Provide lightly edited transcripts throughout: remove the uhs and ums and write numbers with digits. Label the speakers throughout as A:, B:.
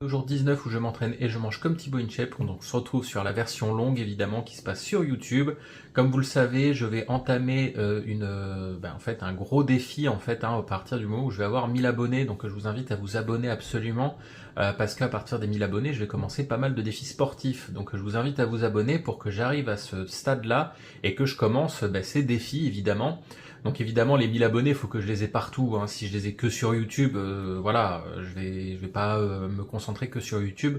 A: Jour 19 où je m'entraîne et je mange comme Thibaut InShape, donc on se retrouve sur la version longue évidemment qui se passe sur YouTube. Comme vous le savez, je vais entamer en fait un gros défi en fait à partir du moment où je vais avoir 1000 abonnés, donc je vous invite à vous abonner absolument parce qu'à partir des 1000 abonnés, je vais commencer pas mal de défis sportifs. Donc je vous invite à vous abonner pour que j'arrive à ce stade-là et que je commence ces défis évidemment. Donc évidemment les 1000 abonnés, il faut que je les ai partout, hein. Si je les ai que sur YouTube, voilà, je vais pas me concentrer que sur YouTube,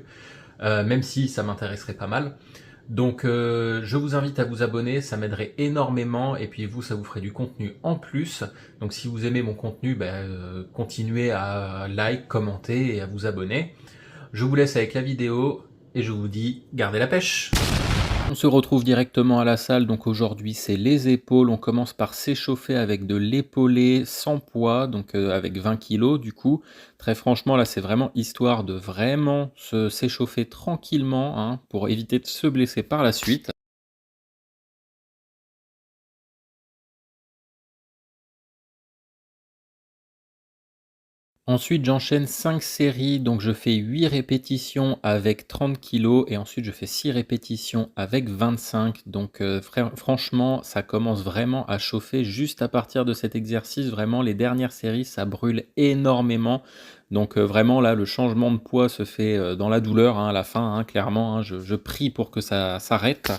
A: même si ça m'intéresserait pas mal. Donc je vous invite à vous abonner, ça m'aiderait énormément et puis vous ça vous ferait du contenu en plus. Donc si vous aimez mon contenu, continuez à like, commenter et à vous abonner. Je vous laisse avec la vidéo et je vous dis gardez la pêche. On se retrouve directement à la salle, donc aujourd'hui c'est les épaules. On commence par s'échauffer avec de l'épaulé sans poids, donc avec 20 kilos du coup. Très franchement là c'est vraiment histoire de vraiment s'échauffer tranquillement hein, pour éviter de se blesser par la suite. Ensuite, j'enchaîne 5 séries, donc je fais 8 répétitions avec 30 kilos et ensuite je fais 6 répétitions avec 25. Donc franchement, ça commence vraiment à chauffer juste à partir de cet exercice. Vraiment, les dernières séries, ça brûle énormément. Donc vraiment, là, le changement de poids se fait dans la douleur hein, à la fin, hein, clairement. Hein, je prie pour que ça s'arrête.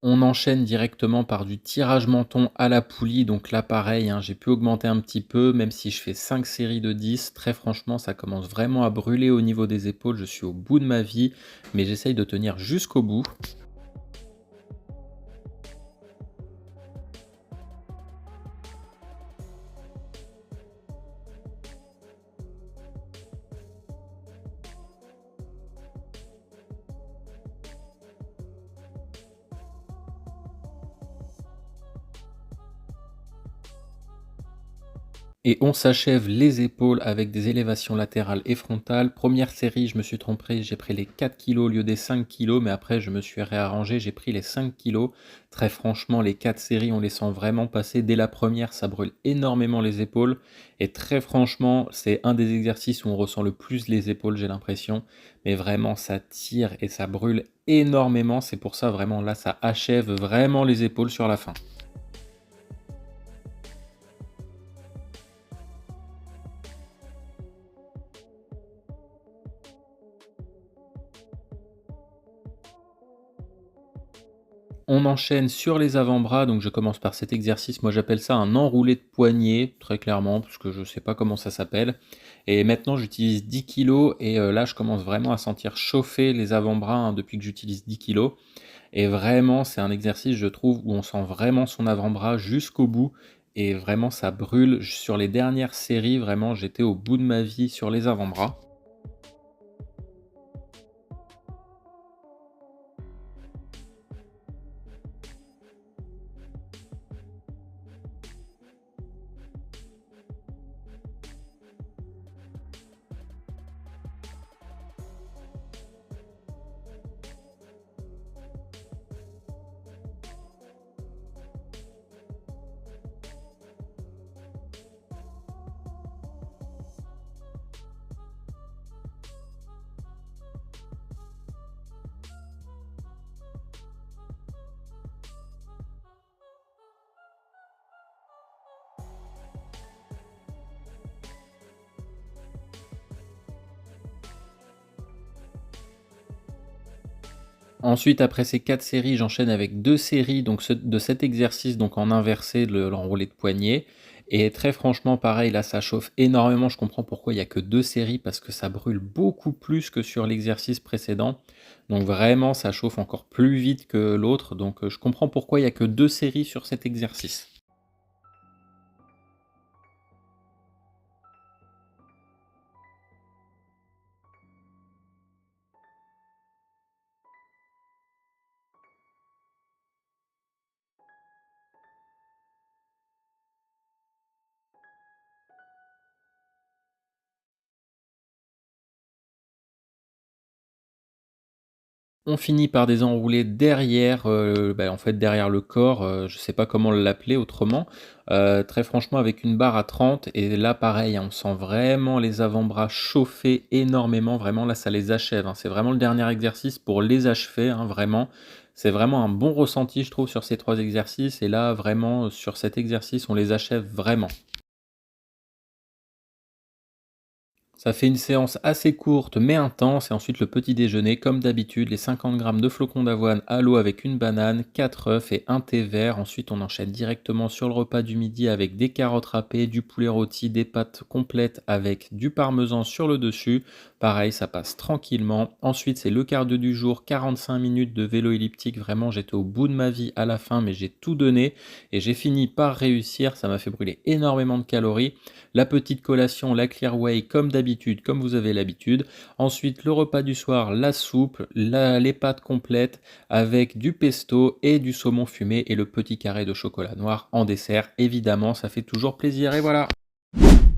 A: On enchaîne directement par du tirage menton à la poulie, donc là pareil, hein, j'ai pu augmenter un petit peu, même si je fais 5 séries de 10, très franchement ça commence vraiment à brûler au niveau des épaules, je suis au bout de ma vie, mais j'essaye de tenir jusqu'au bout. Et on s'achève les épaules avec des élévations latérales et frontales. Première série, je me suis trompé, j'ai pris les 4 kilos au lieu des 5 kilos, mais après je me suis réarrangé, j'ai pris les 5 kilos. Très franchement, les 4 séries, on les sent vraiment passer. Dès la première, ça brûle énormément les épaules. Et très franchement, c'est un des exercices où on ressent le plus les épaules, j'ai l'impression. Mais vraiment, ça tire et ça brûle énormément. C'est pour ça, vraiment, là, ça achève vraiment les épaules sur la fin. On enchaîne sur les avant-bras, donc je commence par cet exercice, moi j'appelle ça un enroulé de poignet, très clairement, parce que je ne sais pas comment ça s'appelle. Et maintenant j'utilise 10 kilos et là je commence vraiment à sentir chauffer les avant-bras hein, depuis que j'utilise 10 kilos. Et vraiment c'est un exercice je trouve où on sent vraiment son avant-bras jusqu'au bout et vraiment ça brûle. Sur les dernières séries, vraiment j'étais au bout de ma vie sur les avant-bras. Ensuite, après ces 4 séries, j'enchaîne avec 2 séries donc de cet exercice donc en inversé, l'enroulé de poignet et très franchement pareil, là ça chauffe énormément. Je comprends pourquoi il y a que 2 séries parce que ça brûle beaucoup plus que sur l'exercice précédent. Donc vraiment, ça chauffe encore plus vite que l'autre. Donc je comprends pourquoi il y a que 2 séries sur cet exercice. On finit par désenrouler derrière, en fait derrière le corps, je sais pas comment l'appeler autrement, très franchement avec une barre à 30 et là pareil, hein, on sent vraiment les avant-bras chauffer énormément, vraiment là ça les achève, hein. C'est vraiment le dernier exercice pour les achever, hein, vraiment. C'est vraiment un bon ressenti je trouve sur ces 3 exercices et là vraiment, sur cet exercice, on les achève vraiment. Ça fait une séance assez courte mais intense et ensuite le petit déjeuner comme d'habitude, les 50 grammes de flocons d'avoine à l'eau avec une banane, 4 œufs et un thé vert. Ensuite on enchaîne directement sur le repas du midi avec des carottes râpées, du poulet rôti, des pâtes complètes avec du parmesan sur le dessus. Pareil, ça passe tranquillement. Ensuite c'est le cardio du jour, 45 minutes de vélo elliptique. Vraiment j'étais au bout de ma vie à la fin mais j'ai tout donné et j'ai fini par réussir. Ça m'a fait brûler énormément de calories. La petite collation, la Clear Whey comme d'habitude, comme vous avez l'habitude. Ensuite, le repas du soir, la soupe, les pâtes complètes avec du pesto et du saumon fumé et le petit carré de chocolat noir en dessert. Évidemment, ça fait toujours plaisir et voilà.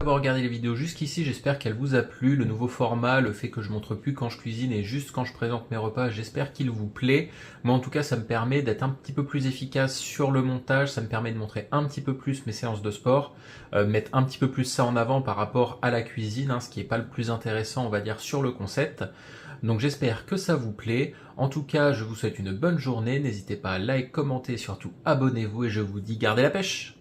A: D'avoir regardé les vidéos jusqu'ici, j'espère qu'elle vous a plu. Le nouveau format, le fait que je montre plus quand je cuisine et juste quand je présente mes repas, j'espère qu'il vous plaît. Moi en tout cas, ça me permet d'être un petit peu plus efficace sur le montage, ça me permet de montrer un petit peu plus mes séances de sport, mettre un petit peu plus ça en avant par rapport à la cuisine, hein, ce qui n'est pas le plus intéressant on va dire sur le concept. Donc j'espère que ça vous plaît. En tout cas, je vous souhaite une bonne journée. N'hésitez pas à like, commenter et surtout abonnez-vous et je vous dis gardez la pêche.